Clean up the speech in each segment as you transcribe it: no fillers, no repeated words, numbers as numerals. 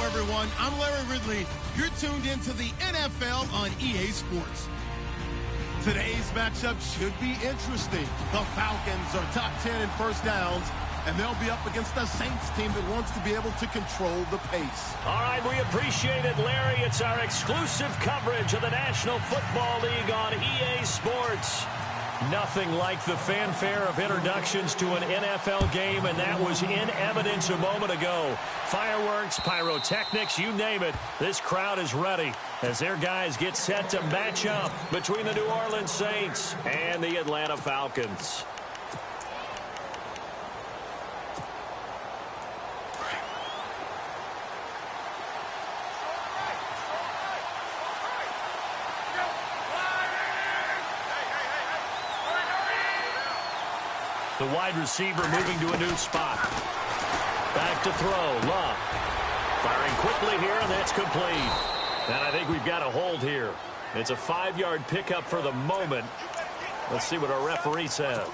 everyone. I'm Larry Ridley. You're tuned into the NFL on EA Sports. Today's matchup should be interesting. The Falcons are top 10 in first downs, and they'll be up against a Saints team that wants to be able to control the pace. All right, we appreciate it, Larry. It's our exclusive coverage of the National Football League on EA Sports. Nothing like the fanfare of introductions to an NFL game, and that was in evidence a moment ago. Fireworks, pyrotechnics, you name it. This crowd is ready as their guys get set to match up between the New Orleans Saints and the Atlanta Falcons. The wide receiver moving to a new spot. Back to throw. Love. Firing quickly here, and that's complete. And I think we've got a hold here. It's a 5-yard pickup for the moment. Let's see what our referee says.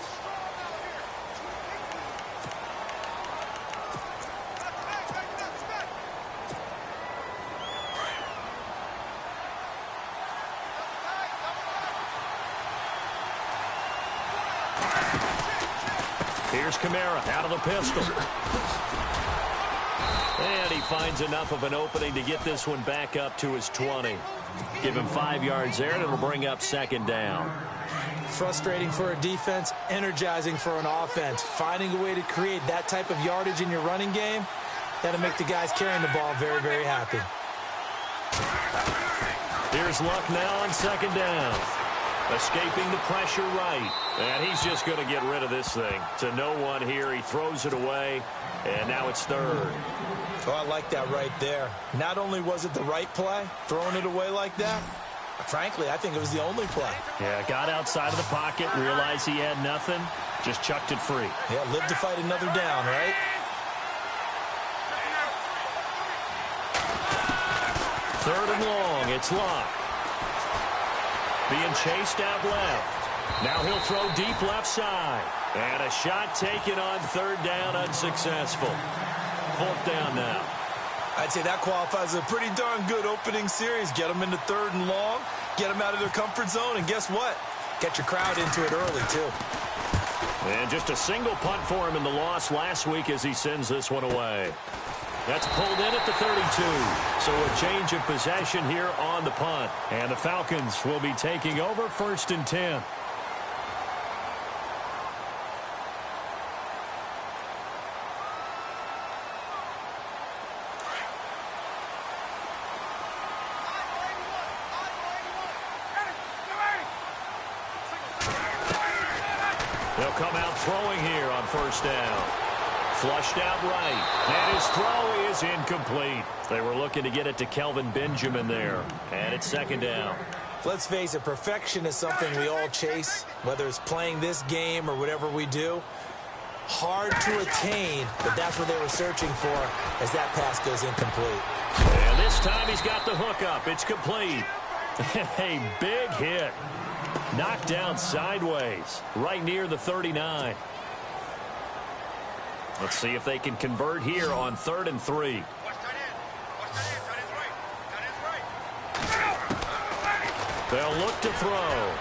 Here's Kamara out of the pistol. And he finds enough of an opening to get this one back up to his 20. Give him 5 yards there, and it'll bring up second down. Frustrating for a defense, energizing for an offense. Finding a way to create that type of yardage in your running game, that'll make the guys carrying the ball very, very happy. Here's Luck now on second down. Escaping the pressure right. And he's just going to get rid of this thing. To no one here. He throws it away. And now it's third. Oh, I like that right there. Not only was it the right play, throwing it away like that, frankly, I think it was the only play. Yeah, got outside of the pocket, realized he had nothing, just chucked it free. Yeah, live to fight another down, right? Third and long. It's Luck. Being chased out left. Now he'll throw deep left side. And a shot taken on third down, unsuccessful. Fourth down now. I'd say that qualifies as a pretty darn good opening series. Get them into third and long, get them out of their comfort zone, and guess what? Get your crowd into it early, too. And just a single punt for him in the loss last week as he sends this one away. That's pulled in at the 32. So a change of possession here on the punt. And the Falcons will be taking over first and 10. They'll come out throwing here on first down. Flushed out right. And his throw is incomplete. They were looking to get it to Kelvin Benjamin there. And it's second down. Let's face it, perfection is something we all chase, whether it's playing this game or whatever we do. Hard to attain, but that's what they were searching for as that pass goes incomplete. And this time he's got the hook up. It's complete. A big hit. Knocked down sideways, right near the 39. Let's see if they can convert here on 3rd and 3. They'll look to throw.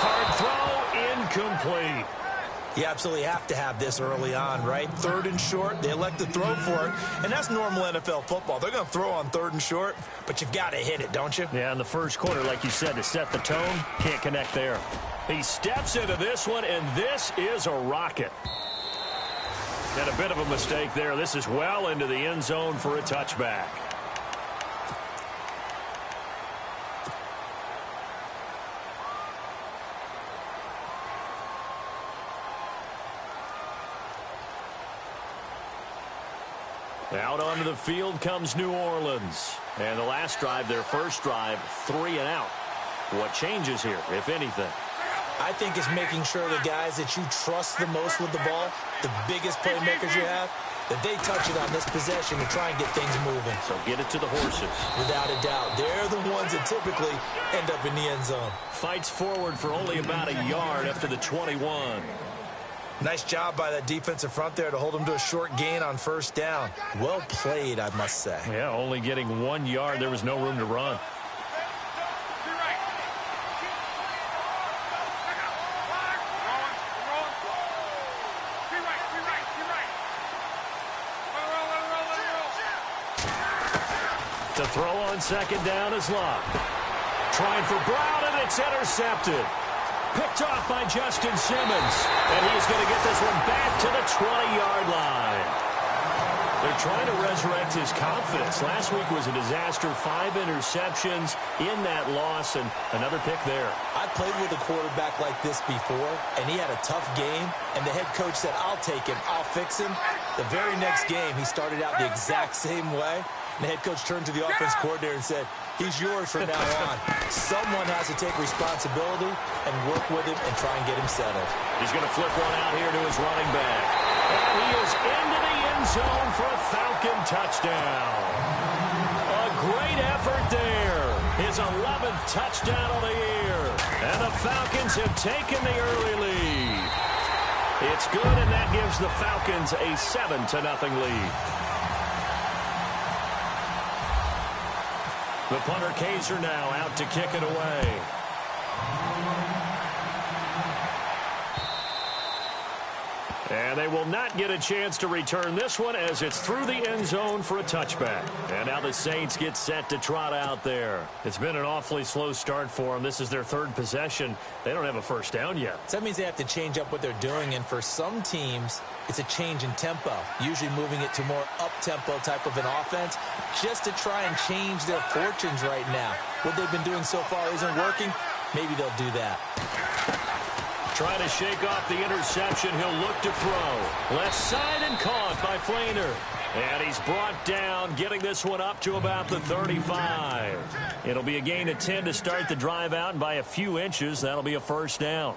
Hard throw, incomplete. You absolutely have to have this early on, right? 3rd and short, they elect to throw for it, and that's normal NFL football. They're going to throw on 3rd and short, but you've got to hit it, don't you? Yeah, in the first quarter, like you said, to set the tone, can't connect there. He steps into this one, and this is a rocket. And a bit of a mistake there. This is well into the end zone for a touchback. Out onto the field comes New Orleans. And the last drive, their first drive, 3 and out. What changes here, if anything? I think it's making sure the guys that you trust the most with the ball, the biggest playmakers you have, that they touch it on this possession to try and get things moving. So get it to the horses. Without a doubt. They're the ones that typically end up in the end zone. Fights forward for only about a yard after the 21. Nice job by that defensive front there to hold him to a short gain on first down. Well played, I must say. Yeah, only getting 1 yard. There was no room to run. To throw on second down is Love. Trying for Brown, and it's intercepted. Picked off by Justin Simmons. And he's going to get this one back to the 20-yard line. They're trying to resurrect his confidence. Last week was a disaster. 5 interceptions in that loss, and another pick there. I played with a quarterback like this before, and he had a tough game, and the head coach said, I'll take him, I'll fix him. The very next game, he started out the exact same way. And the head coach turned to the offense coordinator and said, he's yours from now on. Someone has to take responsibility and work with him and try and get him settled. He's going to flip one out here to his running back. And he is into the end zone for a Falcon touchdown. A great effort there. His 11th touchdown of the year. And the Falcons have taken the early lead. It's good, and that gives the Falcons a 7-0 lead. The punter Kaiser now out to kick it away. And they will not get a chance to return this one as it's through the end zone for a touchback. And now the Saints get set to trot out there. It's been an awfully slow start for them. This is their 3rd possession. They don't have a first down yet. So that means they have to change up what they're doing, and for some teams, it's a change in tempo, usually moving it to more up-tempo type of an offense, just to try and change their fortunes right now. What they've been doing so far isn't working. Maybe they'll do that. Trying to shake off the interception. He'll look to throw. Left side and caught by Flainer. And he's brought down, getting this one up to about the 35. It'll be a gain of 10 to start the drive out, and by a few inches, that'll be a first down.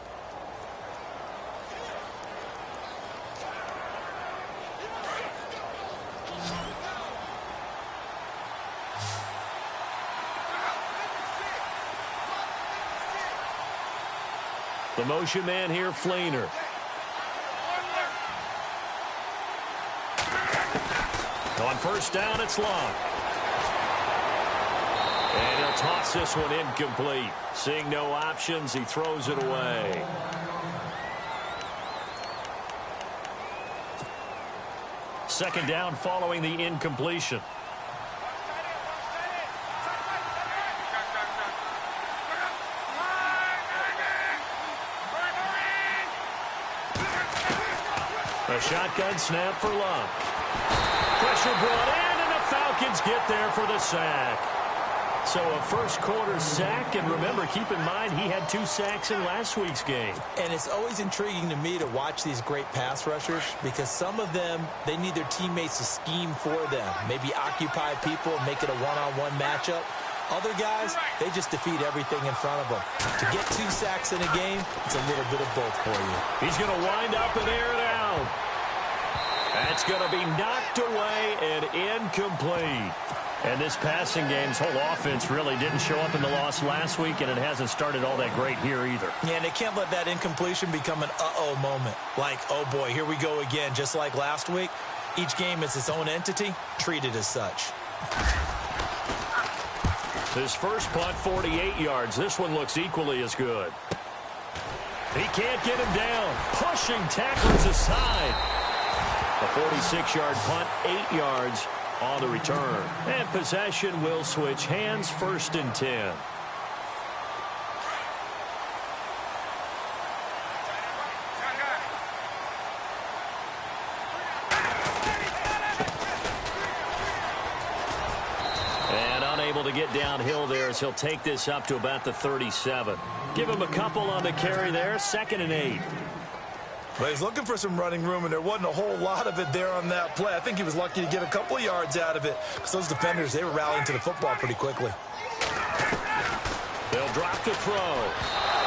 The motion man here, Flainer. On first down, it's Long. And he'll toss this one incomplete. Seeing no options, he throws it away. Second down following the incompletion. A shotgun snap for Luck. Pressure brought in, and the Falcons get there for the sack. So a first quarter sack, and remember, keep in mind, he had 2 sacks in last week's game. And it's always intriguing to me to watch these great pass rushers, because some of them, they need their teammates to scheme for them. Maybe occupy people, make it a one-on-one matchup. Other guys, they just defeat everything in front of them. To get 2 sacks in a game, it's a little bit of both for you. He's going to wind up and air it out. That's going to be knocked away and incomplete. And this passing game's whole offense really didn't show up in the loss last week, and it hasn't started all that great here either. Yeah, and they can't let that incompletion become an uh-oh moment. Like, oh boy, here we go again, just like last week. Each game is its own entity, treated as such. His first punt, 48 yards. This one looks equally as good. He can't get him down. Pushing tacklers aside. A 46-yard punt, 8 yards on the return. And possession will switch hands, 1st and 10. To get downhill there as he'll take this up to about the 37. Give him a couple on the carry there. 2nd and 8. But he's looking for some running room, and there wasn't a whole lot of it there on that play. I think he was lucky to get a couple of yards out of it, because those defenders, they were rallying to the football pretty quickly. They'll drop to throw.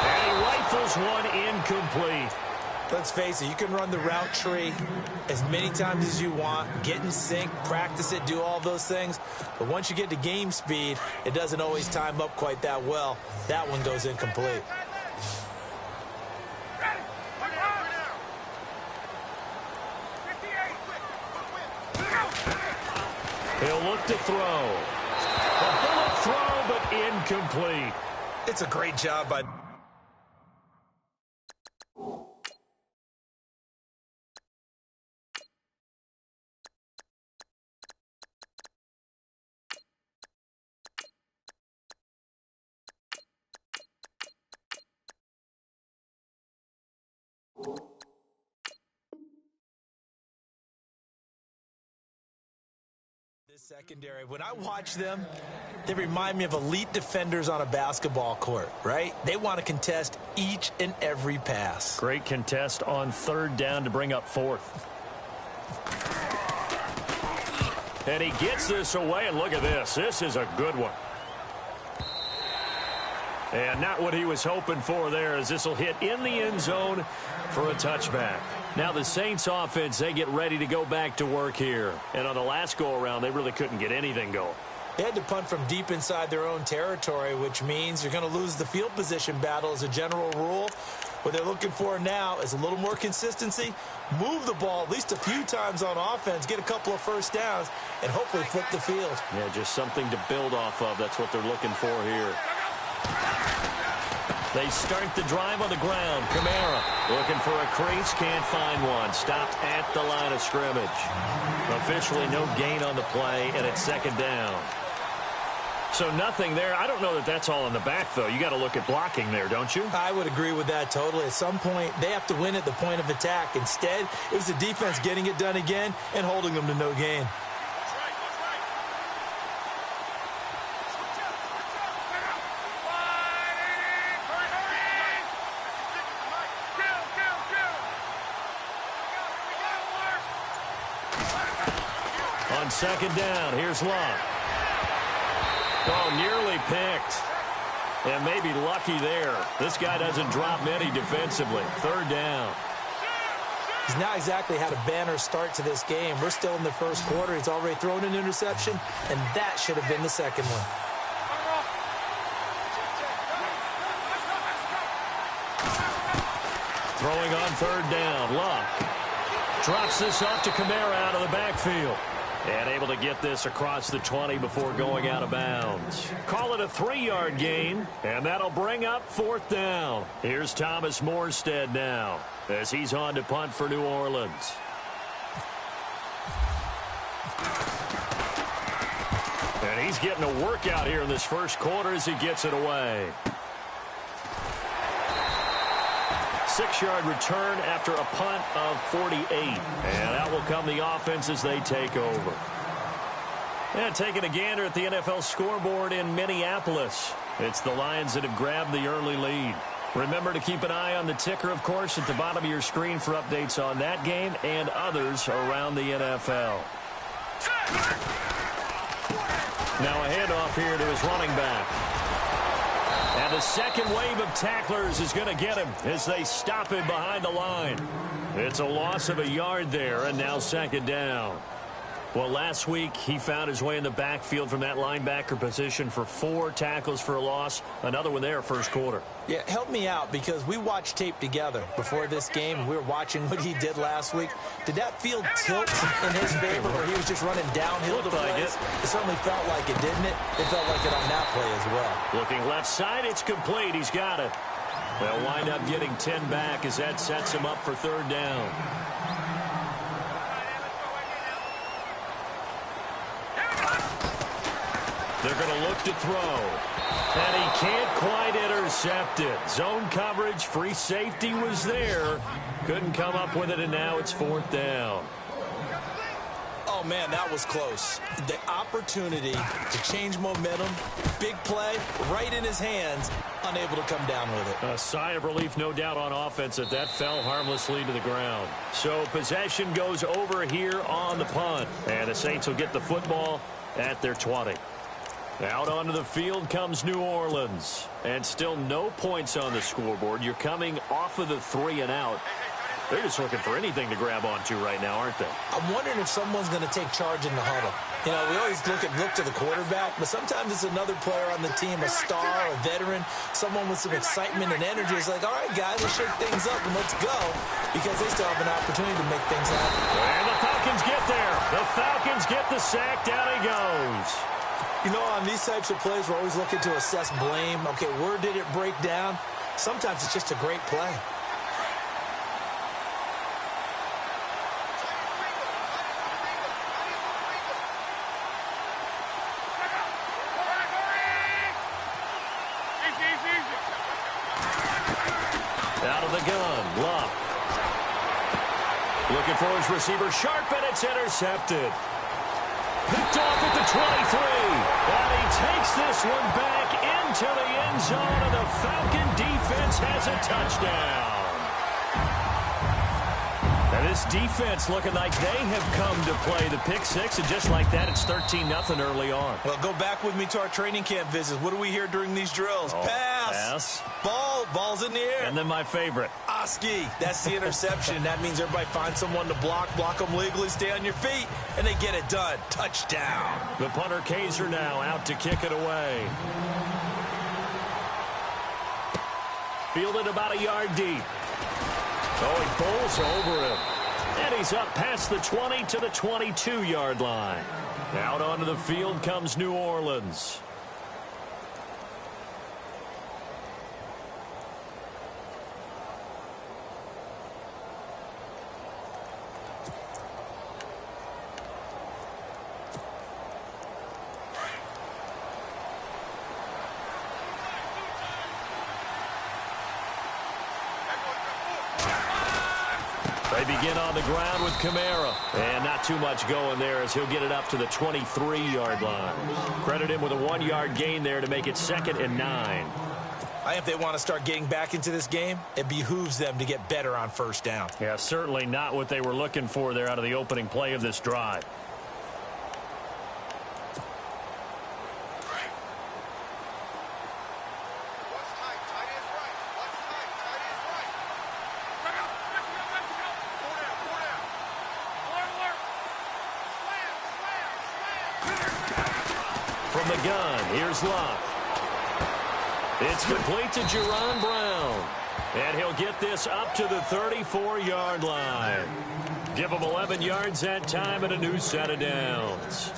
And he rifles one incomplete. Let's face it, you can run the route tree as many times as you want, get in sync, practice it, do all those things. But once you get to game speed, it doesn't always time up quite that well. That one goes incomplete. He'll look to throw. A bullet throw, but incomplete. It's a great job by... secondary. When I watch them, they remind me of elite defenders on a basketball court, right? They want to contest each and every pass. Great contest on third down to bring up fourth. And he gets this away, and look at this. This is a good one. And not what he was hoping for there, as this will hit in the end zone for a touchback. Now the Saints offense, they get ready to go back to work here. And on the last go-around, they really couldn't get anything going. They had to punt from deep inside their own territory, which means you're going to lose the field position battle as a general rule. What they're looking for now is a little more consistency, move the ball at least a few times on offense, get a couple of first downs, and hopefully flip the field. Yeah, just something to build off of. That's what they're looking for here. They start the drive on the ground. Kamara looking for a crease, can't find one. Stopped at the line of scrimmage. Officially no gain on the play, and it's second down. So nothing there. I don't know that that's all in the back, though. You got to look at blocking there, don't you? I would agree with that totally. At some point, they have to win at the point of attack. Instead, it was the defense getting it done again and holding them to no gain. On second down, here's Love. Oh, nearly picked. And maybe lucky there. This guy doesn't drop many defensively. Third down. He's not exactly had a banner start to this game. We're still in the first quarter. He's already thrown an interception, and that should have been the second one. Throwing on third down. Luck drops this off to Kamara out of the backfield. And able to get this across the 20 before going out of bounds. Call it a 3-yard gain, and that'll bring up fourth down. Here's Thomas Morstead now as he's on to punt for New Orleans. And he's getting a workout here in this first quarter as he gets it away. 6-yard return after a punt of 48. And out will come the offense as they take over. And taking a gander at the NFL scoreboard in Minneapolis. It's the Lions that have grabbed the early lead. Remember to keep an eye on the ticker, of course, at the bottom of your screen for updates on that game and others around the NFL. Now a handoff here to his running back. And the second wave of tacklers is going to get him as they stop him behind the line. It's a loss of a yard there, and now second down. Well, last week he found his way in the backfield from that linebacker position for 4 tackles for a loss. Another one there first quarter. Yeah, help me out because we watched tape together before this game. We were watching what he did last week. Did that field tilt in his favor or he was just running downhill to plays? It certainly felt like it, didn't it? It felt like it on that play as well. Looking left side, it's complete. He's got it. They'll wind up getting 10 back as that sets him up for third down. They're going to look to throw. And he can't quite intercept it. Zone coverage, free safety was there. Couldn't come up with it, and now it's fourth down. Oh, man, that was close. The opportunity to change momentum, big play, right in his hands, unable to come down with it. A sigh of relief, no doubt, on offense that that fell harmlessly to the ground. So possession goes over here on the punt. And the Saints will get the football at their 20. Out onto the field comes New Orleans. And still no points on the scoreboard. You're coming off of the 3 and out. They're just looking for anything to grab onto right now, aren't they? I'm wondering if someone's going to take charge in the huddle. You know, we always look to the quarterback, but sometimes it's another player on the team, a star, a veteran, someone with some excitement and energy. It's like, all right, guys, let's shake things up and let's go, because they still have an opportunity to make things happen. And the Falcons get there. The Falcons get the sack. Down he goes. You know, on these types of plays, we're always looking to assess blame. Okay, where did it break down? Sometimes it's just a great play. Out of the gun, Luck. Looking for his receiver, Sharp, and it's intercepted. Picked off at the 23. And he takes this one back into the end zone, and the Falcon defense has a touchdown. And this defense looking like they have come to play the pick six, and just like that, it's 13-0 early on. Well, go back with me to our training camp visits. What do we hear during these drills? Pass. Ball's in the air. And then my favorite. Oski. That's the interception. That means everybody finds someone to block them legally, stay on your feet, and they get it done. Touchdown. The punter Kaiser now out to kick it away. Fielded about a yard deep. Oh, he bowls over him. And he's up past the 20 to the 22-yard line. Out onto the field comes New Orleans. They begin on the ground with Kamara. And not too much going there as he'll get it up to the 23-yard line. Credit him with a 1-yard gain there to make it 2nd and 9. I think if they want to start getting back into this game, it behooves them to get better on first down. Yeah, certainly not what they were looking for there out of the opening play of this drive. From the gun, here's Luck. It's complete to Jerron Brown. And he'll get this up to the 34-yard line. Give him 11 yards that time and a new set of downs.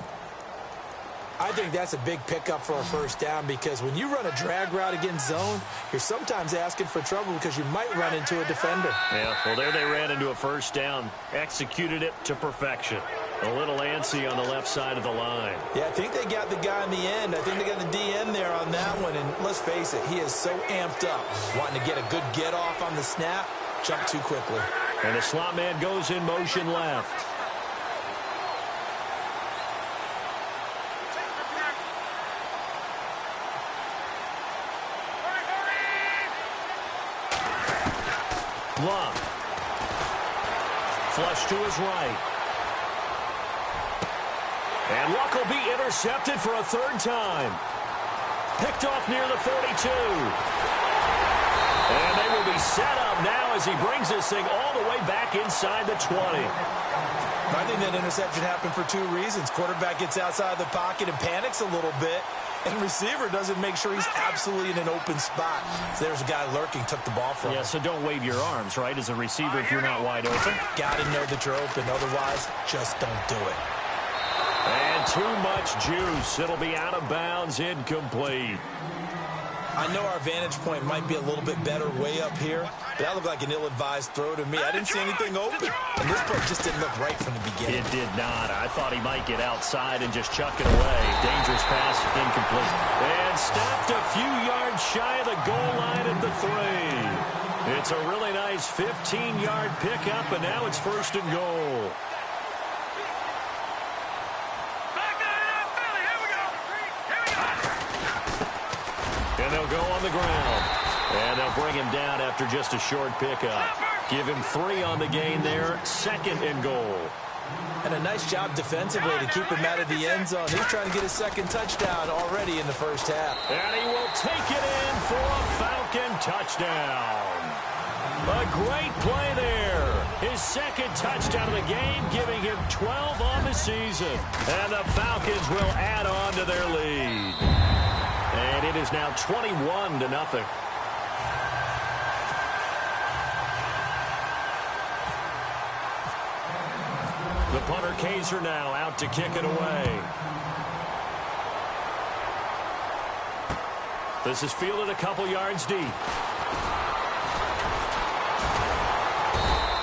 I think that's a big pickup for a first down, because when you run a drag route against zone, you're sometimes asking for trouble because you might run into a defender. Yeah, well, there they ran into a first down. Executed it to perfection. A little antsy on the left side of the line. Yeah, I think they got the guy in the end. I think they got the DN there on that one. And let's face it, he is so amped up, wanting to get a good get off on the snap, jump too quickly. And the slot man goes in motion left. Luck. Flush to his right. And Luck will be intercepted for a 3rd time. Picked off near the 42. And they will be set up now as he brings this thing all the way back inside the 20. I think that interception happened for 2 reasons. Quarterback gets outside the pocket and panics a little bit, and receiver doesn't make sure he's absolutely in an open spot. So there's a guy lurking, took the ball from him. Yeah, so don't wave your arms, right, as a receiver if you're not wide open. Got to know that you're open. Otherwise, just don't do it. And too much juice. It'll be out of bounds, incomplete. I know our vantage point might be a little bit better way up here, but that looked like an ill-advised throw to me. I didn't see anything open. And this play just didn't look right from the beginning. It did not. I thought he might get outside and just chuck it away. Dangerous pass, incomplete. And stopped a few yards shy of the goal line at the 3. It's a really nice 15-yard pickup, and now it's 1st and goal. And they'll go on the ground. And they'll bring him down after just a short pickup. Give him 3 on the gain there. 2nd and goal. And a nice job defensively to keep him out of the end zone. He's trying to get his 2nd touchdown already in the first half. And he will take it in for a Falcon touchdown. A great play there. His second touchdown of the game, giving him 12 on the season. And the Falcons will add on to their lead. And it is now 21-0. The punter Kaiser now out to kick it away. This is fielded a couple yards deep.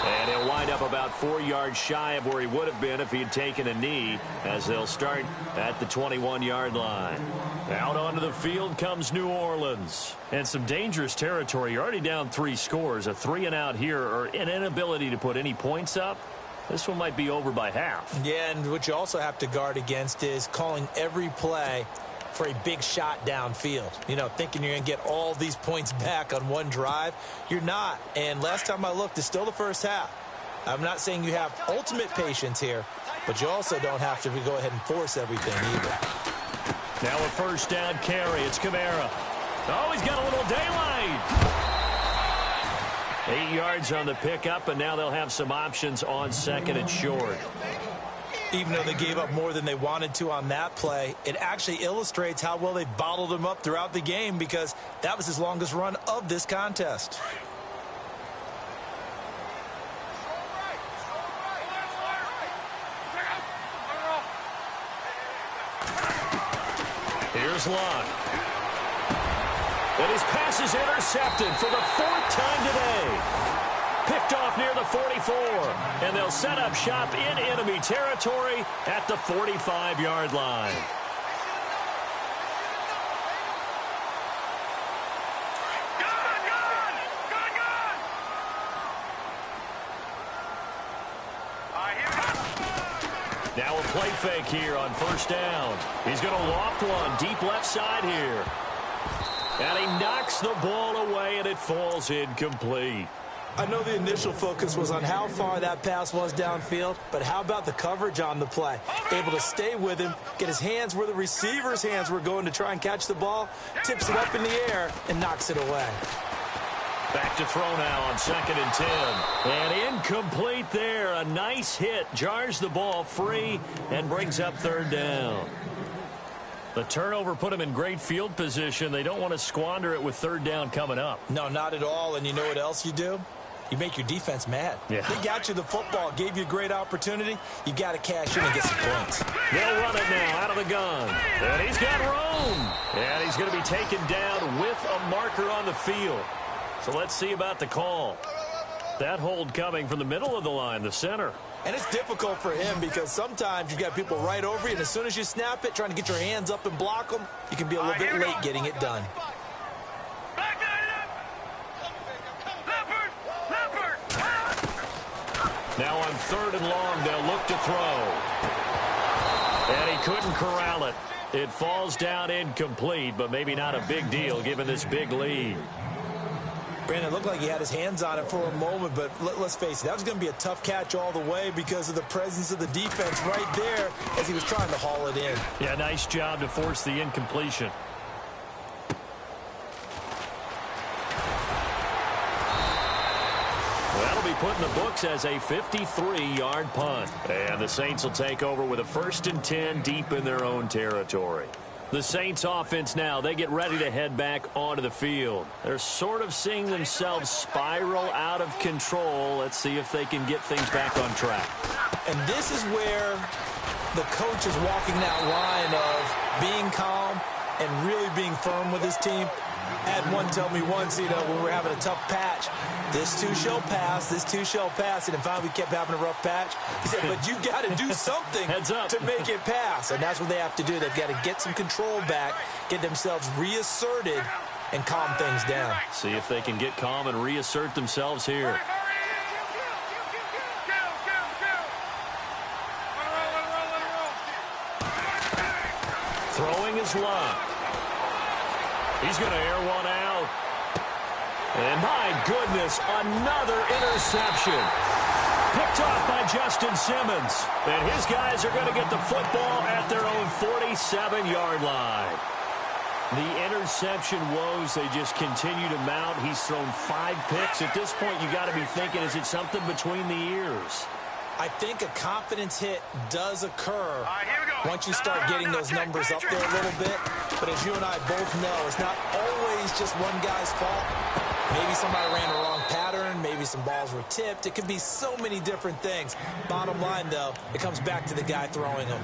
And he'll wind up about 4 yards shy of where he would have been if he had taken a knee, as they'll start at the 21-yard line. Out onto the field comes New Orleans. And some dangerous territory. You're already down 3 scores. A 3-and-out here, or an inability to put any points up. This one might be over by half. Yeah, and what you also have to guard against is calling every play for a big shot downfield. You know, thinking you're going to get all these points back on one drive. You're not. And last time I looked, it's still the first half. I'm not saying you have ultimate patience here, but you also don't have to go ahead and force everything either. Now a first down carry. It's Kamara. Oh, he's got a little daylight. 8 yards on the pickup, and now they'll have some options on second and short. Even though they gave up more than they wanted to on that play, it actually illustrates how well they bottled them up throughout the game, because that was his longest run of this contest. Here's Locke. And his pass is intercepted for the 4th time today. Picked off near the 44. And they'll set up shop in enemy territory at the 45-yard line. Now a play fake here on first down. He's going to loft one deep left side here. And he knocks the ball away, and it falls incomplete. I know the initial focus was on how far that pass was downfield, but how about the coverage on the play? Able to stay with him, get his hands where the receiver's hands were going to try and catch the ball, tips it up in the air, and knocks it away. Back to throw now on 2nd and 10. And incomplete there. A nice hit. Jars the ball free and brings up 3rd down. The turnover put them in great field position. They don't want to squander it with 3rd down coming up. No, not at all. And you know what else you do? You make your defense mad. Yeah. They got you the football, gave you a great opportunity. You got to cash in and get some points. They'll run it now out of the gun. And he's got room. And he's going to be taken down with a marker on the field. So let's see about the call. That hold coming from the middle of the line, the center. And it's difficult for him because sometimes you've got people right over you, and as soon as you snap it, trying to get your hands up and block them, you can be a little bit late getting it done. Now on 3rd and long, they'll look to throw. And he couldn't corral it. It falls down incomplete, but maybe not a big deal given this big lead. Brandon, it looked like he had his hands on it for a moment, but let's face it, that was going to be a tough catch all the way because of the presence of the defense right there as he was trying to haul it in. Yeah, nice job to force the incompletion. That'll be put in the books as a 53-yard punt. And the Saints will take over with a 1st and 10 deep in their own territory. The Saints offense now, they get ready to head back onto the field. They're sort of seeing themselves spiral out of control. Let's see if they can get things back on track. And this is where the coach is walking that line of being calm and really being firm with his team. I had one tell me once, you know, when we were having a tough patch, this too shall pass, this too shall pass. And then finally we kept having a rough patch. He said, but you got to do something to make it pass. And that's what they have to do. They've got to get some control back, get themselves reasserted, and calm things down. See if they can get calm and reassert themselves here. Throwing is Locke. He's going to air one out. And my goodness, another interception. Picked off by Justin Simmons. And his guys are going to get the football at their own 47-yard line. The interception woes, they just continue to mount. He's thrown 5 picks. At this point, you got to be thinking, is it something between the ears? I think a confidence hit does occur once you start getting those numbers up there a little bit. But as you and I both know, it's not always just one guy's fault. Maybe somebody ran the wrong pattern. Maybe some balls were tipped. It could be so many different things. Bottom line, though, it comes back to the guy throwing them.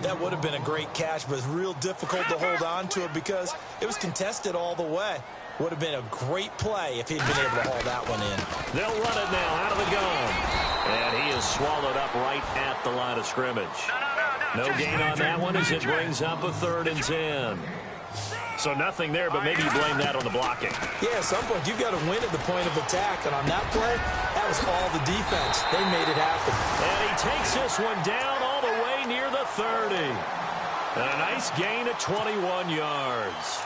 That would have been a great catch, but it's real difficult to hold on to it because it was contested all the way. Would have been a great play if he'd been able to haul that one in. They'll run it now out of the gun. And he is swallowed up right at the line of scrimmage. No gain on that one as it brings up a 3rd and 10. So nothing there, but maybe you blame that on the blocking. Yeah, at some point, you've got to win at the point of attack. And on that play, that was all the defense. They made it happen. And he takes this one down all the way near the 30. And a nice gain of 21 yards.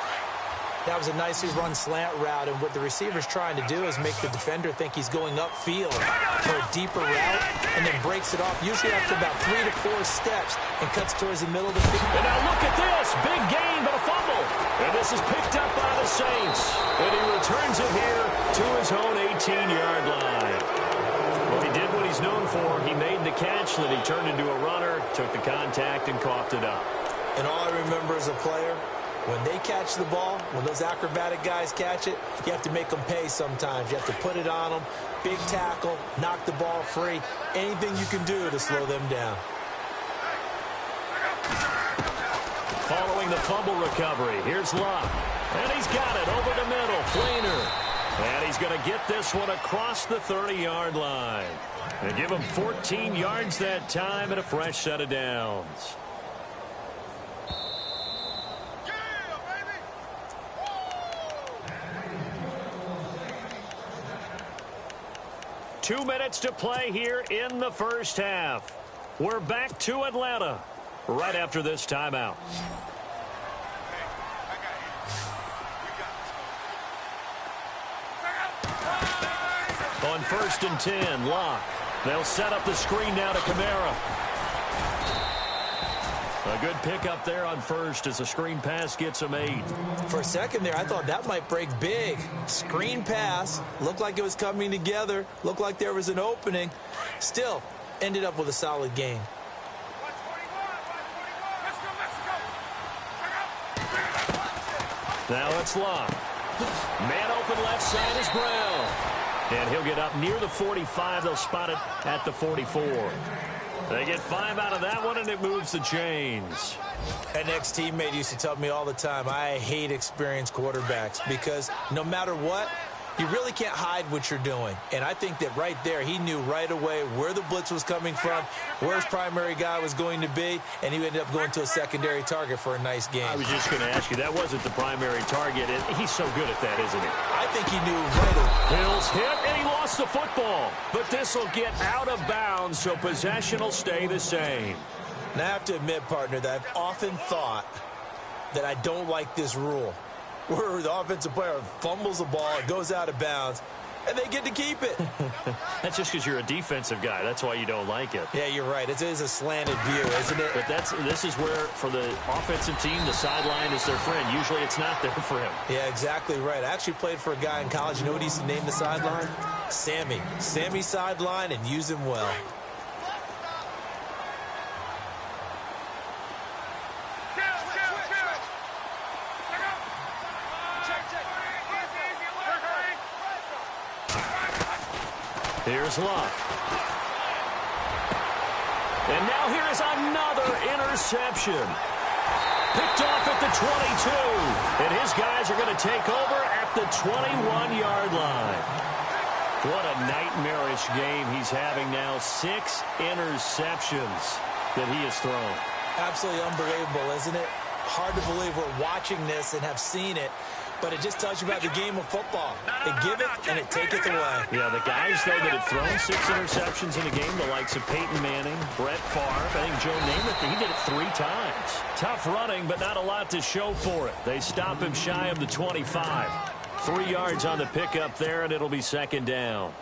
That was a nicely run slant route, and what the receiver's trying to do is make the defender think he's going upfield for a deeper route, and then breaks it off, usually after about 3 to 4 steps, and cuts towards the middle of the field. And now look at this. Big gain, but a fumble. And this is picked up by the Saints. And he returns it here to his own 18-yard line. Well, he did what he's known for. He made the catch, then he turned into a runner, took the contact, and coughed it up. And all I remember as a player, when they catch the ball, when those acrobatic guys catch it, you have to make them pay sometimes. You have to put it on them, big tackle, knock the ball free, anything you can do to slow them down. Following the fumble recovery, here's Luck. And he's got it over the middle, Fleener. And he's going to get this one across the 30-yard line. And give him 14 yards that time and a fresh set of downs. 2 minutes to play here in the first half. We're back to Atlanta right after this timeout. On 1st and 10, Locke. They'll set up the screen now to Kamara. A good pickup there on first as a screen pass gets him 8. For a second there, I thought that might break big. Screen pass. Looked like it was coming together. Looked like there was an opening. Still, ended up with a solid gain. Now it's Locke. Man open left side is Brown. And he'll get up near the 45. They'll spot it at the 44. They get 5 out of that one, and it moves the chains. An ex-teammate used to tell me all the time, I hate experienced quarterbacks because no matter what, you really can't hide what you're doing. And I think that right there, he knew right away where the blitz was coming from, where his primary guy was going to be, and he ended up going to a secondary target for a nice game. I was just going to ask you, that wasn't the primary target. He's so good at that, isn't he? I think he knew right away. Hill's hit, and he lost the football. But this will get out of bounds, so possession will stay the same. And I have to admit, partner, that I've often thought that I don't like this rule, where the offensive player fumbles the ball, it goes out of bounds, and they get to keep it. That's just because you're a defensive guy. That's why you don't like it. Yeah, you're right. It is a slanted view, isn't it? But this is where, for the offensive team, the sideline is their friend. Usually it's not there for him. Yeah, exactly right. I actually played for a guy in college. You know what he used to name the sideline? Sammy. Sammy sideline, and use him well. Here's Luck. And now here is another interception. Picked off at the 22. And his guys are going to take over at the 21-yard line. What a nightmarish game he's having now. 6 interceptions that he has thrown. Absolutely unbelievable, isn't it? Hard to believe we're watching this and have seen it. But it just tells you about the game of football. They give it, and it taketh away. Yeah, the guys, though, that have thrown 6 interceptions in a game, the likes of Peyton Manning, Brett Favre, I think Joe Namath, he did it 3 times. Tough running, but not a lot to show for it. They stop him shy of the 25. 3 yards on the pickup there, and it'll be 2nd down.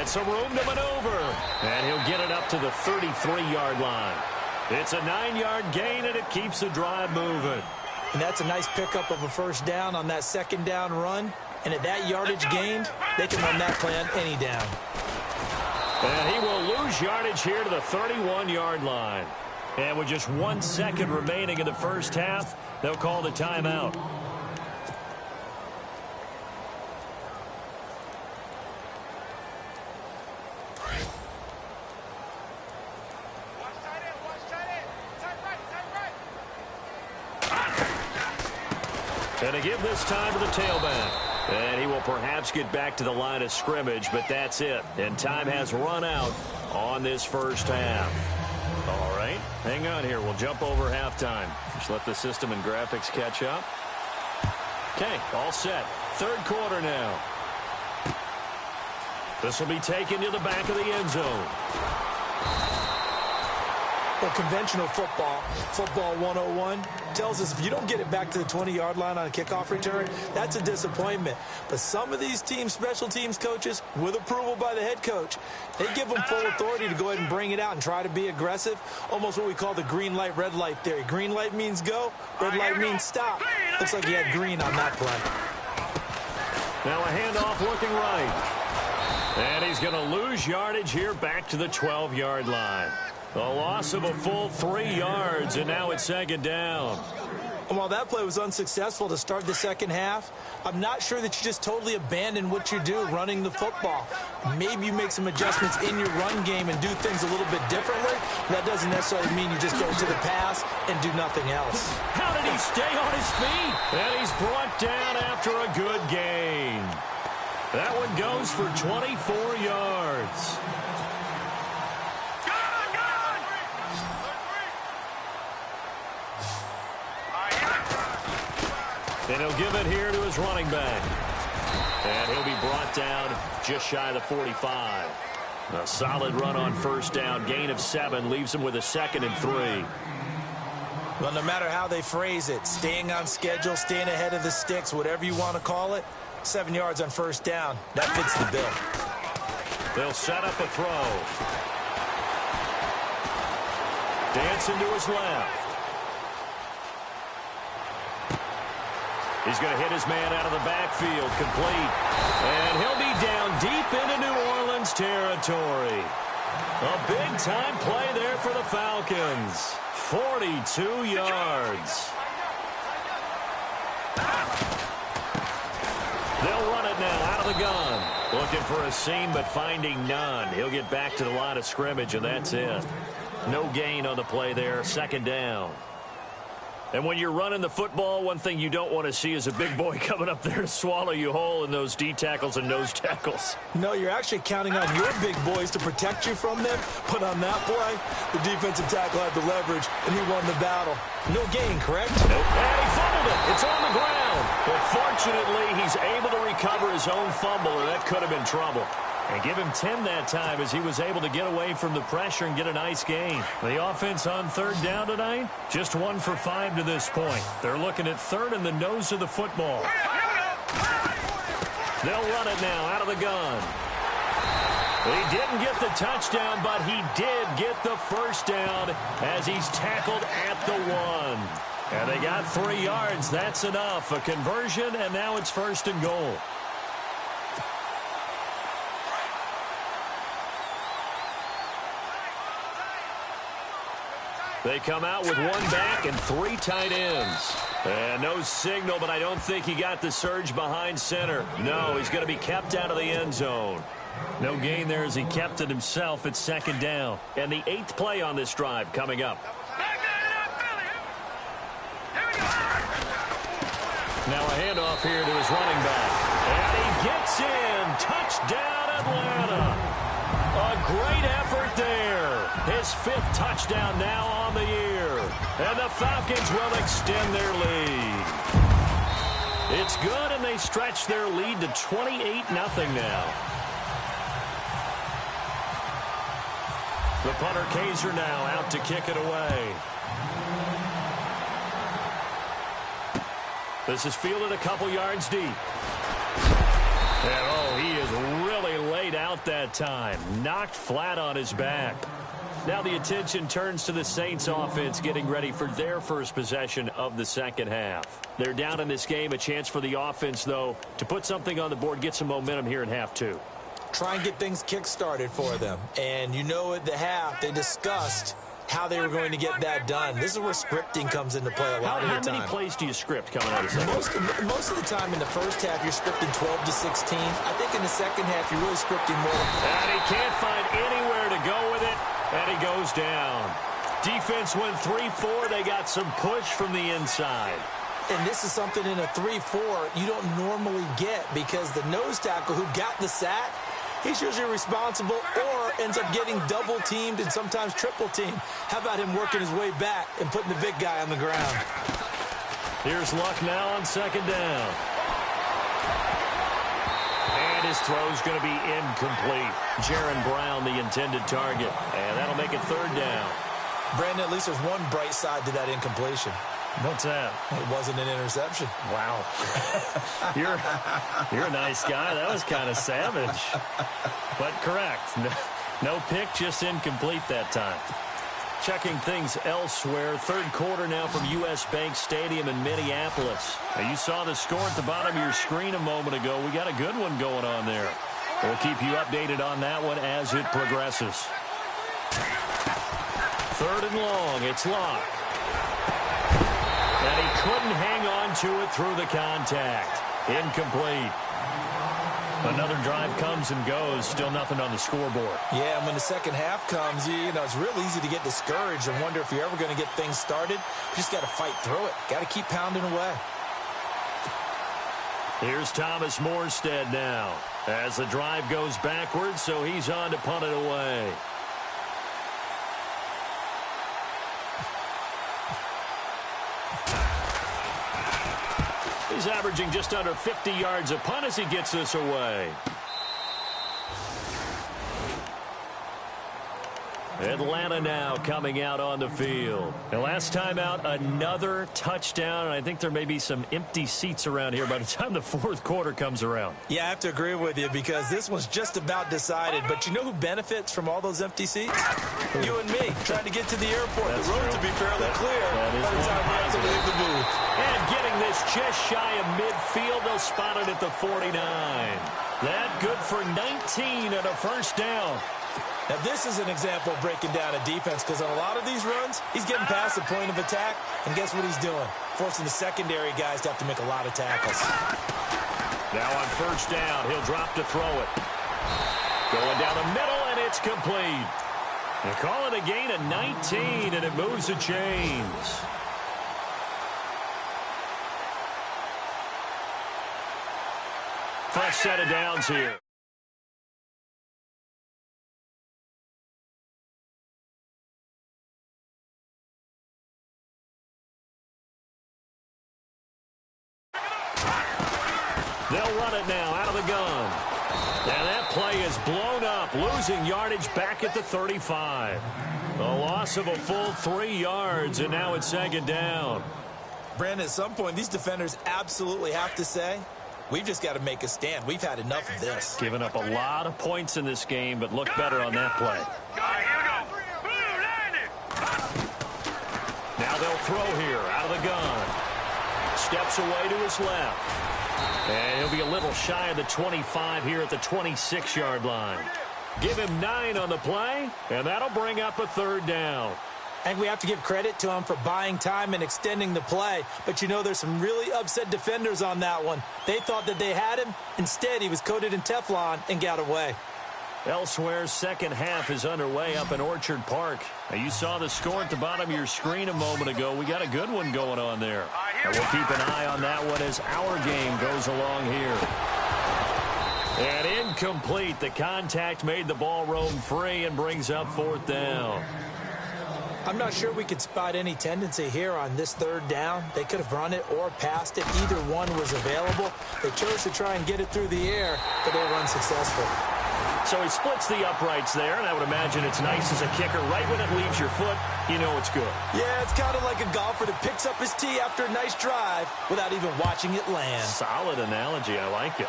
Got some room to maneuver. And he'll get it up to the 33-yard line. It's a 9-yard gain, and it keeps the drive moving. And that's a nice pickup of a first down on that second down run. And at that yardage gained, they can run that play on any down. And he will lose yardage here to the 31-yard line. And with just 1 second remaining in the first half, they'll call the timeout. And to give this time to the tailback. And he will perhaps get back to the line of scrimmage, but that's it. And time has run out on this first half. All right, hang on here. We'll jump over halftime. Just let the system and graphics catch up. Okay, all set. Third quarter now. This will be taken to the back of the end zone. Well, conventional football 101, tells us if you don't get it back to the 20-yard line on a kickoff return, that's a disappointment. But some of these teams, special teams coaches, with approval by the head coach, they give them full authority to go ahead and bring it out and try to be aggressive, almost what we call the green light, red light theory. Green light means go, red light means stop. Looks like he had green on that play. Now a handoff looking right. And he's going to lose yardage here back to the 12-yard line. A loss of a full 3 yards, and now it's second down. And while that play was unsuccessful to start the second half, I'm not sure that you just totally abandon what you do running the football. Maybe you make some adjustments in your run game and do things a little bit differently. That doesn't necessarily mean you just go to the pass and do nothing else. How did he stay on his feet? And he's brought down after a good gain. That one goes for 24 yards. And he'll give it here to his running back. And he'll be brought down just shy of the 45. A solid run on first down. Gain of 7 leaves him with a 2nd and 3. Well, no matter how they phrase it, staying on schedule, staying ahead of the sticks, whatever you want to call it, 7 yards on first down. That fits the bill. They'll set up a throw. Dancing to his left. He's going to hit his man out of the backfield, complete. And he'll be down deep into New Orleans territory. A big-time play there for the Falcons. 42 yards. They'll run it now out of the gun. Looking for a seam, but finding none. He'll get back to the line of scrimmage, and that's it. No gain on the play there, second down. And when you're running the football, one thing you don't want to see is a big boy coming up there to swallow you whole in those D tackles and nose tackles. No, you're actually counting on your big boys to protect you from them. But on that play, the defensive tackle had the leverage, and he won the battle. No gain, correct? Nope. And he fumbled it. It's on the ground. But fortunately, he's able to recover his own fumble, or that could have been trouble. And give him 10 that time as he was able to get away from the pressure and get a nice gain. The offense on third down tonight, just 1 for 5 to this point. They're looking at third in the nose of the football. They'll run it now out of the gun. He didn't get the touchdown, but he did get the first down as he's tackled at the 1. And they got 3 yards. That's enough. A conversion, and now it's 1st and goal. They come out with 1 back and 3 tight ends. And no signal, but I don't think he got the surge behind center. No, he's going to be kept out of the end zone. No gain there as he kept it himself. It's second down. And the 8th play on this drive coming up. Now a handoff here to his running back. And he gets in. Touchdown, Atlanta. A great effort there. His 5th touchdown now on the year. And the Falcons will extend their lead. It's good, and they stretch their lead to 28-0 now. The punter Kaiser now out to kick it away. This is fielded a couple yards deep. And, oh, he is really late laid out that time. Knocked flat on his back. Now the attention turns to the Saints offense getting ready for their first possession of the second half. They're down in this game. A chance for the offense, though, to put something on the board, get some momentum here in half two. Try and get things kick-started for them. And you know at the half they discussed how they were going to get that done. This is where scripting comes into play a lot of the time. How many plays do you script coming out of the second? Most of the time in the first half, you're scripting 12 to 16. I think in the second half, you're really scripting more. And he can't find anywhere to go with it, and he goes down. Defense went 3-4. They got some push from the inside. And this is something in a 3-4 you don't normally get because the nose tackle who got the sack, he's usually responsible or ends up getting double-teamed and sometimes triple-teamed. How about him working his way back and putting the big guy on the ground? Here's Luck now on second down. And his throw's going to be incomplete. Jaron Brown, the intended target. And that'll make it third down. Brandon, at least there's one bright side to that incompletion. What's that? It wasn't an interception. Wow. You're a nice guy. That was kind of savage. But correct. No pick, just incomplete that time. Checking things elsewhere. Third quarter now from U.S. Bank Stadium in Minneapolis. Now, you saw the score at the bottom of your screen a moment ago. We got a good one going on there. We'll keep you updated on that one as it progresses. Third and long. It's Locke. And he couldn't hang on to it through the contact. Incomplete. Another drive comes and goes. Still nothing on the scoreboard. Yeah, and when the second half comes, you know, it's real easy to get discouraged and wonder if you're ever going to get things started. You just got to fight through it. Got to keep pounding away. Here's Thomas Morstead now as the drive goes backwards, so he's on to punt it away. He's averaging just under 50 yards a punt as he gets this away. Atlanta now coming out on the field. And last time out, another touchdown. And I think there may be some empty seats around here by the time the fourth quarter comes around. Yeah, I have to agree with you because this one's just about decided. But you know who benefits from all those empty seats? You and me, trying to get to the airport. That's the road true. to be fairly clear by the time we have to leave the booth. And getting this just shy of midfield, they'll spot it at the 49. That good for 19 and a first down. Now, this is an example of breaking down a defense because on a lot of these runs, he's getting past the point of attack, and guess what he's doing? Forcing the secondary guys to have to make a lot of tackles. Now on first down, he'll drop to throw it. Going down the middle, and it's complete. They call it a gain of 19, and it moves the chains. Fresh set of downs here. They'll run it now out of the gun. And that play is blown up, losing yardage back at the 35. A loss of a full 3 yards, and now it's second down. Brandon, at some point, these defenders absolutely have to say, we've just got to make a stand. We've had enough of this. Giving up a lot of points in this game, but look better on that play. Now they'll throw here out of the gun. Steps away to his left. And he'll be a little shy of the 25 here at the 26-yard line. Give him 9 on the play, and that'll bring up a third down. And we have to give credit to him for buying time and extending the play. But, you know, there's some really upset defenders on that one. They thought that they had him. Instead, he was coated in Teflon and got away. Elsewhere, second half is underway up in Orchard Park. Now, you saw the score at the bottom of your screen a moment ago. We got a good one going on there. And we'll keep an eye on that one as our game goes along here. And incomplete. The contact made the ball roam free and brings up fourth down. I'm not sure we could spot any tendency here on this third down. They could have run it or passed it. Either one was available. They chose to try and get it through the air, but they were unsuccessful. So he splits the uprights there, and I would imagine it's nice as a kicker. Right when it leaves your foot, you know it's good. Yeah, it's kind of like a golfer that picks up his tee after a nice drive without even watching it land. Solid analogy. I like it.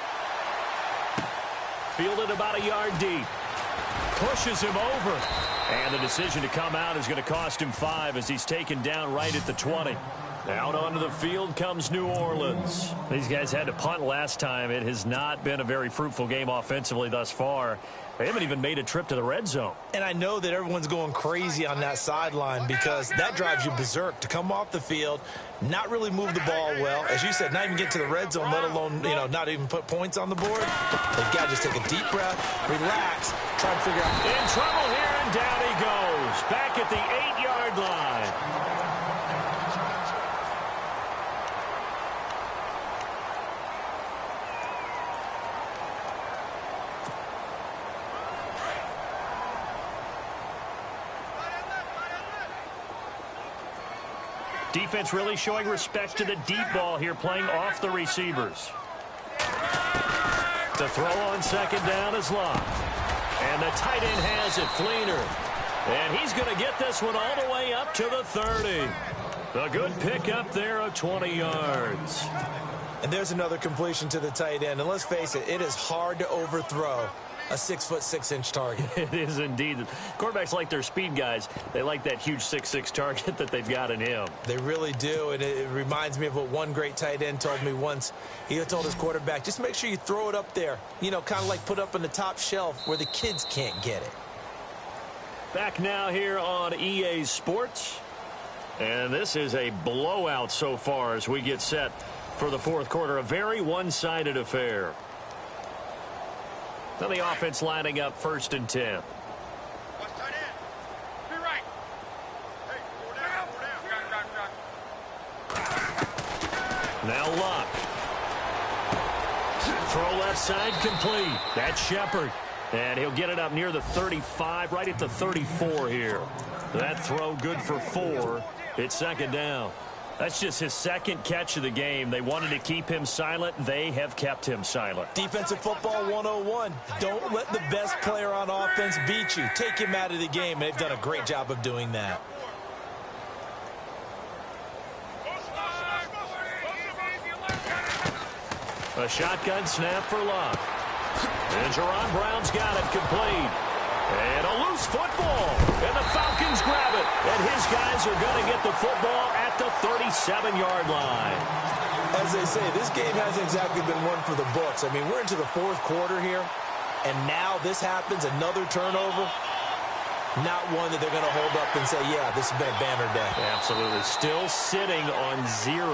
fielded about a yard deep. Pushes him over. And the decision to come out is going to cost him 5 as he's taken down right at the 20. Out onto the field comes New Orleans. These guys had to punt last time. It has not been a very fruitful game offensively thus far. They haven't even made a trip to the red zone. And I know that everyone's going crazy on that sideline because that drives you berserk to come off the field, not really move the ball well. As you said, not even get to the red zone, let alone, not even put points on the board. They've got to just take a deep breath, relax, try to figure out. In trouble here, and down he goes. Back at the 8-yard line. Defense really showing respect to the deep ball here, playing off the receivers. The throw on second down is locked. And the tight end has it, Fleener. And he's going to get this one all the way up to the 30. A good pickup there of 20 yards. And there's another completion to the tight end. And let's face it, it is hard to overthrow a 6'6" target. It is indeed. Quarterbacks like their speed guys. They like that huge 6'6" target that they've got in him. They really do, and it reminds me of what one great tight end told me once. He told his quarterback, just make sure you throw it up there. Kind of like put up on the top shelf where the kids can't get it. Back now here on EA Sports. And this is a blowout so far as we get set for the fourth quarter. A very one-sided affair. Now the offense lining up 1st and 10. Now Luck. Throw left side complete. That's Shepard. And he'll get it up near the 35, right at the 34 here. That throw good for 4. It's 2nd down. That's just his 2nd catch of the game. They wanted to keep him silent. They have kept him silent. Defensive football 101. Don't let the best player on offense beat you. Take him out of the game, and they've done a great job of doing that. A shotgun snap for Luck. And Jerron Brown's got it complete. And a loose football. And the Falcons grab it. And his guys are going to get the football at the 37-yard line. As they say, this game hasn't exactly been one for the books. I mean, we're into the fourth quarter here. And now this happens, another turnover. Not one that they're going to hold up and say, yeah, this has been a banner day. Absolutely. Still sitting on 0.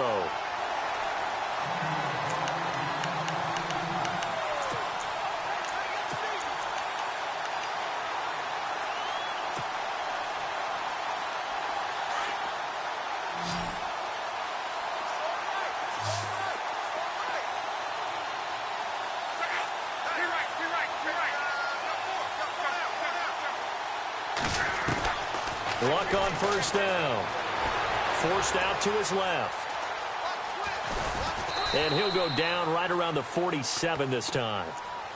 Luck on 1st down. Forced out to his left. And he'll go down right around the 47 this time.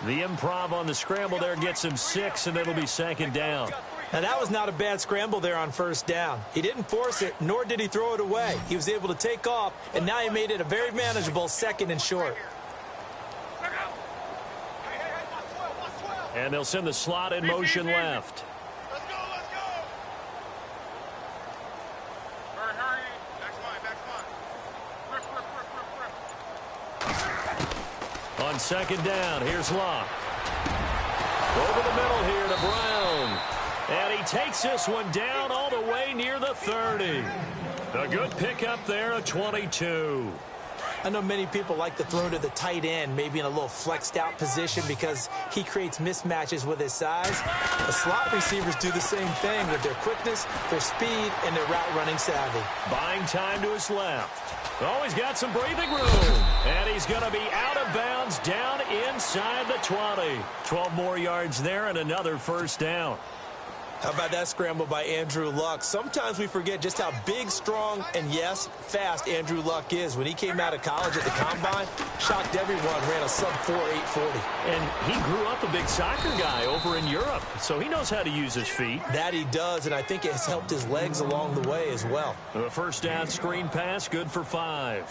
The improv on the scramble there gets him 6, and it'll be 2nd down. Now, that was not a bad scramble there on 1st down. He didn't force it, nor did he throw it away. He was able to take off, and now he made it a very manageable 2nd and short. And they'll send the slot in motion left. On 2nd down, here's Luck. Over the middle here to Brown. And he takes this one down all the way near the 30. A good pickup there, a 22. I know many people like to throw to the tight end, maybe in a little flexed out position because he creates mismatches with his size. The slot receivers do the same thing with their quickness, their speed, and their route running savvy. Buying time to his left. Oh, he's got some breathing room. And he's going to be out of bounds down inside the 20. 12 more yards there and another 1st down. How about that scramble by Andrew Luck? Sometimes we forget just how big, strong, and, yes, fast Andrew Luck is. When he came out of college at the Combine, shocked everyone, ran a sub-4 840. And he grew up a big soccer guy over in Europe, so he knows how to use his feet. That he does, and I think it has helped his legs along the way as well. A 1st down screen pass, good for 5.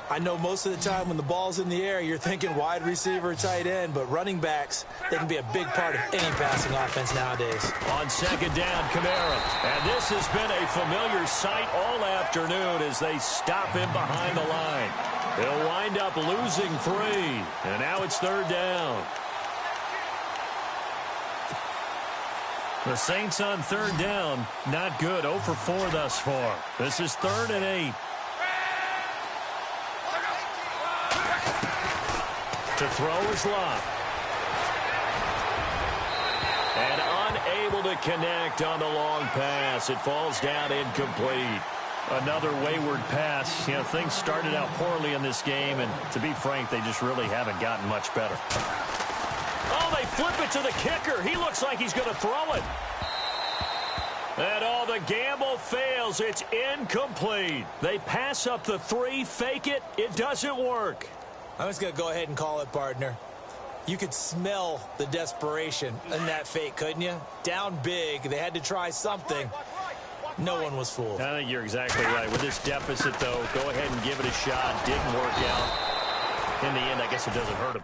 I know most of the time when the ball's in the air, you're thinking wide receiver, tight end, but running backs, they can be a big part of any passing offense nowadays. On second down, Kamara. And this has been a familiar sight all afternoon as they stop him behind the line. He'll wind up losing 3, and now it's third down. The Saints on third down, not good, 0 for 4 thus far. This is 3rd and 8. To throw is Locke. And unable to connect on the long pass. It falls down incomplete. Another wayward pass. You know, things started out poorly in this game, and to be frank, they just really haven't gotten much better. Oh, they flip it to the kicker. He looks like he's going to throw it. And all the gamble fails. It's incomplete. They pass up the 3, fake it. It doesn't work. I'm just going to go ahead and call it, partner. You could smell the desperation in that fake, couldn't you? Down big. They had to try something. No one was fooled. I think you're exactly right. With this deficit, though, go ahead and give it a shot. Didn't work out. In the end, I guess it doesn't hurt him.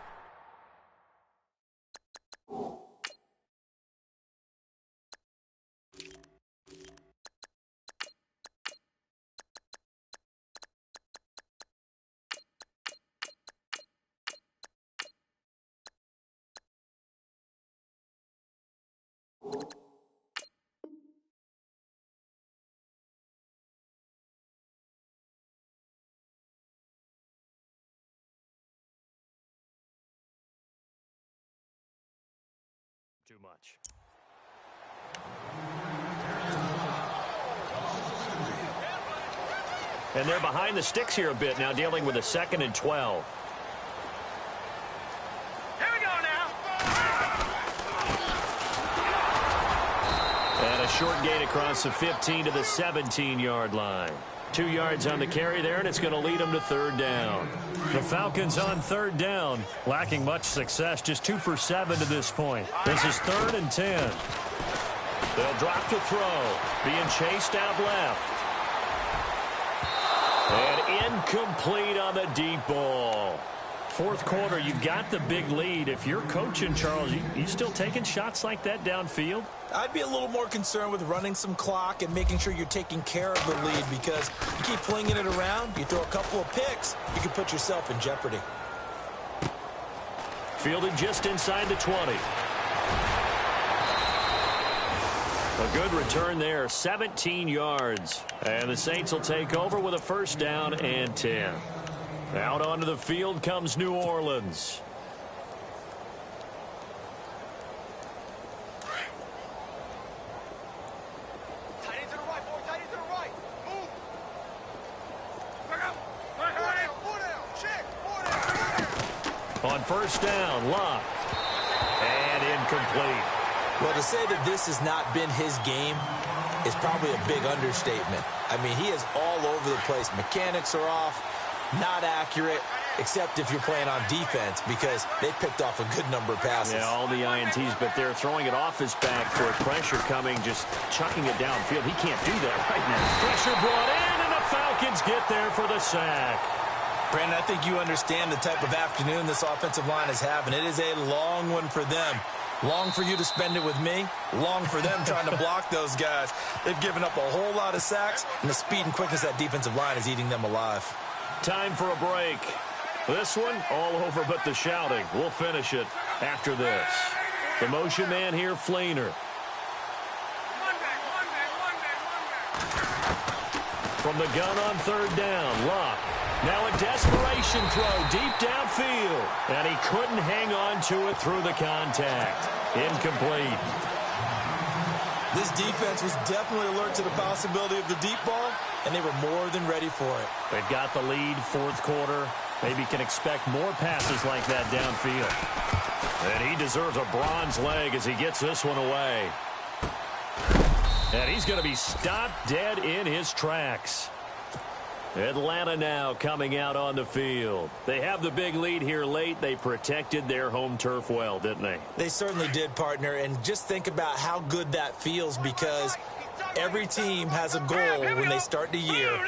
Too much. And they're behind the sticks here a bit now, dealing with a 2nd and 12. Here we go now. And a short gain across the 15 to the 17-yard line. 2 yards on the carry there, and it's going to lead them to third down. The Falcons on third down, lacking much success, just 2 for 7 to this point. This is 3rd and 10. They'll drop to throw, being chased out left. And incomplete on the deep ball. 4th quarter, you've got the big lead. If you're coaching, Charles, you still taking shots like that downfield? I'd be a little more concerned with running some clock and making sure you're taking care of the lead, because you keep flinging it around, you throw a couple of picks, you can put yourself in jeopardy. Fielded just inside the 20. A good return there, 17 yards. And the Saints will take over with a 1st down and 10. Out onto the field comes New Orleans. On 1st down, Locke. And incomplete. Well, to say that this has not been his game is probably a big understatement. I mean, he is all over the place. Mechanics are off, not accurate, except if you're playing on defense, because they picked off a good number of passes. Yeah, all the INTs, but they're throwing it off his back for pressure coming, just chucking it downfield. He can't do that right now. Pressure brought in, and the Falcons get there for the sack. Brandon, I think you understand the type of afternoon this offensive line is having. It is a long one for them. Long for you to spend it with me. Long for them trying to block those guys. They've given up a whole lot of sacks, and the speed and quickness of that defensive line is eating them alive. Time for a break. This one, all over but the shouting. We'll finish it after this. The motion man here, Fleener. From the gun on 3rd down, Locke. Now a desperation throw deep downfield. And he couldn't hang on to it through the contact. Incomplete. This defense was definitely alert to the possibility of the deep ball, and they were more than ready for it. They've got the lead, 4th quarter. Maybe can expect more passes like that downfield. And he deserves a bronze leg as he gets this one away. And he's going to be stopped dead in his tracks. Atlanta now coming out on the field. They have the big lead here late. They protected their home turf well, didn't they? They certainly did, partner. And just think about how good that feels, because every team has a goal when they start the year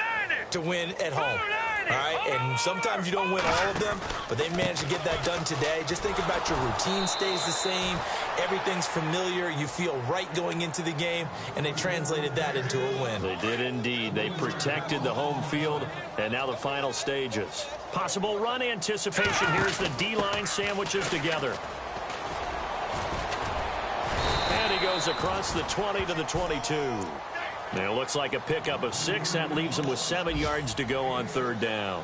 to win at home. All right, and sometimes you don't win all of them, but they managed to get that done today. Just think about your routine stays the same. Everything's familiar. You feel right going into the game, and they translated that into a win. They did indeed. They protected the home field, and now the final stages. Possible run anticipation. Here's the D-line sandwiches together. And he goes across the 20 to the 22. Now it looks like a pickup of 6. That leaves him with 7 yards to go on third down.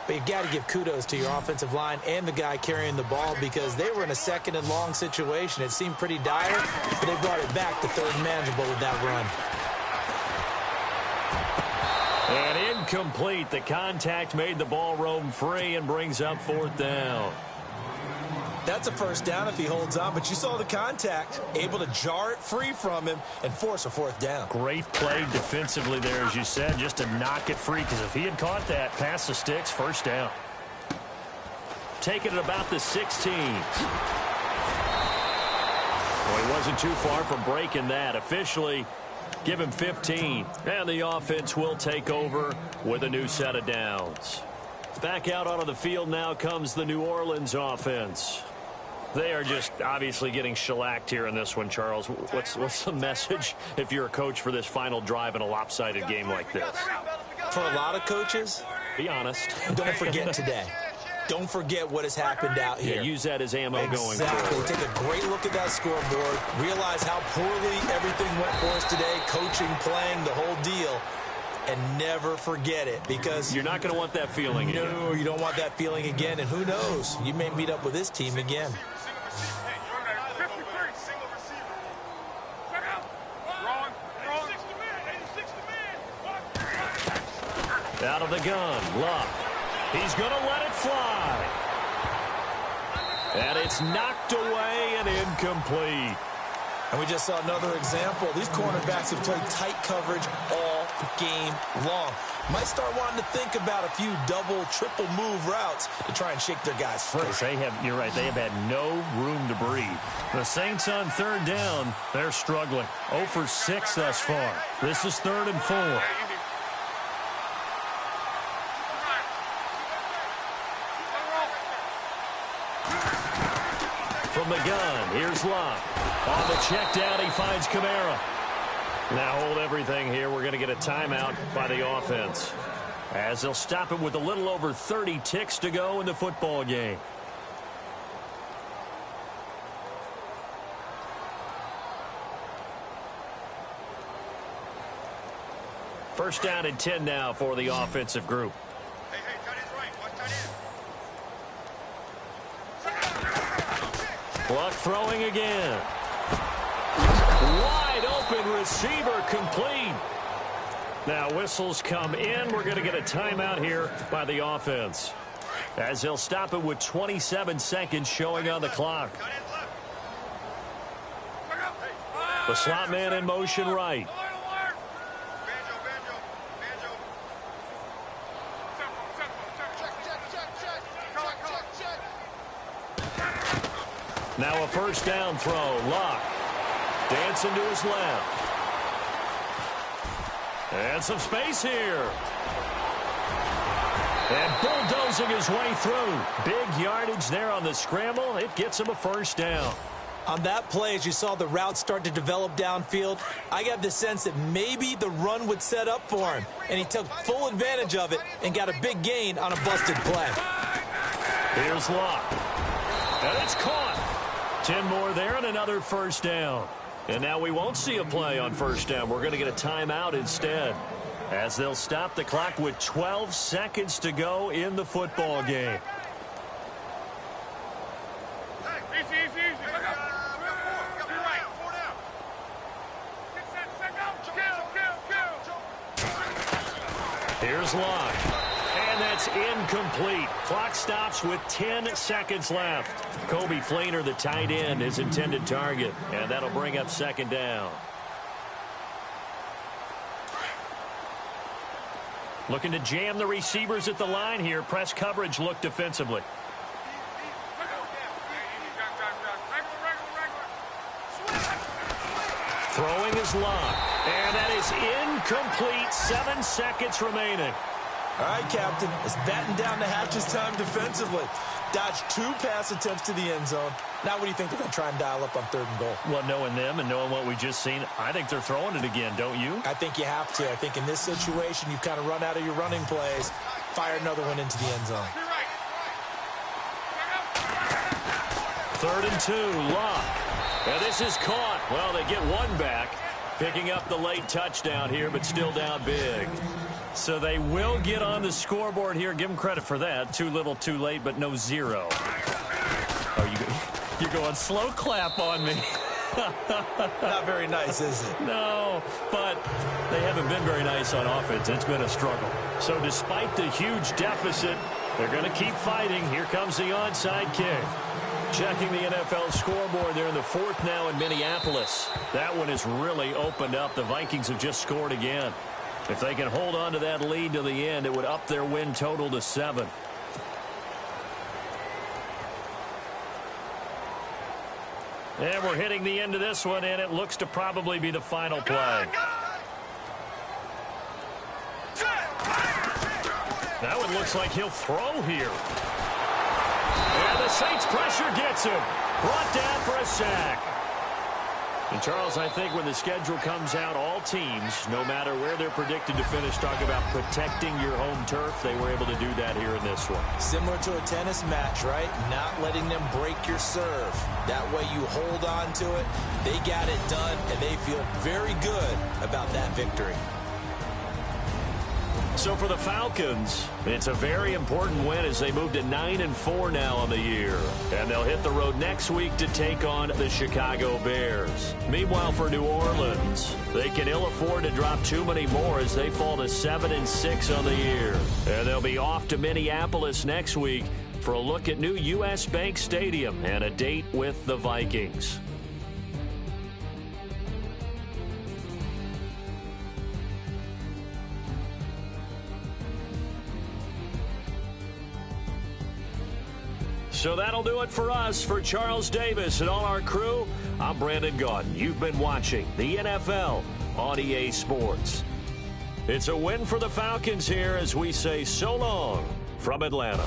But you've got to give kudos to your offensive line and the guy carrying the ball because they were in a second and long situation. It seemed pretty dire, but they brought it back to third and manageable with that run. And incomplete. The contact made the ball roam free and brings up fourth down. That's a first down if he holds on, but you saw the contact, able to jar it free from him and force a fourth down. Great play defensively there, as you said, just to knock it free, because if he had caught that, past the sticks, first down. Taking it about the 16. Well, he wasn't too far from breaking that. Officially, give him 15. And the offense will take over with a new set of downs. Back out onto the field now comes the New Orleans offense. They are just obviously getting shellacked here in this one, Charles. What's the message if you're a coach for this final drive in a lopsided game like this? For a lot of coaches, be honest. Don't forget today. Don't forget what has happened out here. Yeah, use that as ammo going forward. Exactly. Take a great look at that scoreboard. Realize how poorly everything went for us today. Coaching, playing, the whole deal. And never forget it, because you're not going to want that feeling again. No, you don't want that feeling again. And who knows? You may meet up with this team again. Out of the gun, Luck. He's going to let it fly. And it's knocked away and incomplete. And we just saw another example. These cornerbacks have played tight coverage all game long. Might start wanting to think about a few double, triple move routes to try and shake their guys free. You're right, they have had no room to breathe. The Saints on third down, they're struggling. 0 for 6 thus far. This is 3rd and 4. From the gun, here's Luck. On the check down, he finds Kamara. Now hold everything here. We're going to get a timeout by the offense, as they'll stop it with a little over 30 ticks to go in the football game. First down and 10 now for the offensive group. Luck throwing again. Wide open receiver, complete. Now whistles come in. We're going to get a timeout here by the offense, as they'll stop it with 27 seconds showing on the clock. The slot man in motion right. Now a first down throw. Luck dancing to his left. And some space here. And bulldozing his way through. Big yardage there on the scramble. It gets him a first down. On that play, as you saw the route start to develop downfield, I got the sense that maybe the run would set up for him. And he took full advantage of it and got a big gain on a busted play. Here's Luck. And it's caught. 10 more there and another first down. And now we won't see a play on first down. We're going to get a timeout instead, as they'll stop the clock with 12 seconds to go in the football game. Here's Luck. And that's incomplete. Clock stops with 10 seconds left. Kobe Flainer, the tight end, his intended target. And that'll bring up second down. Looking to jam the receivers at the line here. Press coverage look defensively. Throwing is Luck. And that is incomplete. 7 seconds remaining. All right, Captain. It's batten down the hatches time defensively. Dodged 2 pass attempts to the end zone. Now what do you think they're going to try and dial up on 3rd and goal? Well, knowing them and knowing what we just seen, I think they're throwing it again, don't you? I think you have to. I think in this situation, you kind of run out of your running plays, fire another one into the end zone. 3rd and 2, Luck. And this is caught. Well, they get 1 back, picking up the late touchdown here, but still down big. So they will get on the scoreboard here. Give them credit for that. Too little, too late, but no 0. Oh, you're going slow clap on me. Not very nice, is it? No, but they haven't been very nice on offense. It's been a struggle. So despite the huge deficit, they're going to keep fighting. Here comes the onside kick. Checking the NFL scoreboard there in the 4th now in Minneapolis. That one has really opened up. The Vikings have just scored again. If they can hold on to that lead to the end, it would up their win total to 7. And we're hitting the end of this one, and it looks to probably be the final play. That one looks like he'll throw here. And the Saints pressure gets him. Brought down for a sack. And, Charles, I think when the schedule comes out, all teams, no matter where they're predicted to finish, talk about protecting your home turf. They were able to do that here in this one. Similar to a tennis match, right? Not letting them break your serve. That way you hold on to it. They got it done, and they feel very good about that victory. So for the Falcons, it's a very important win as they move to 9-4 now on the year. And they'll hit the road next week to take on the Chicago Bears. Meanwhile, for New Orleans, they can ill afford to drop too many more as they fall to 7-6 on the year. And they'll be off to Minneapolis next week for a look at new U.S. Bank Stadium and a date with the Vikings. So that'll do it for us. For Charles Davis and all our crew, I'm Brandon Gaudin. You've been watching the NFL on EA Sports. It's a win for the Falcons here as we say so long from Atlanta.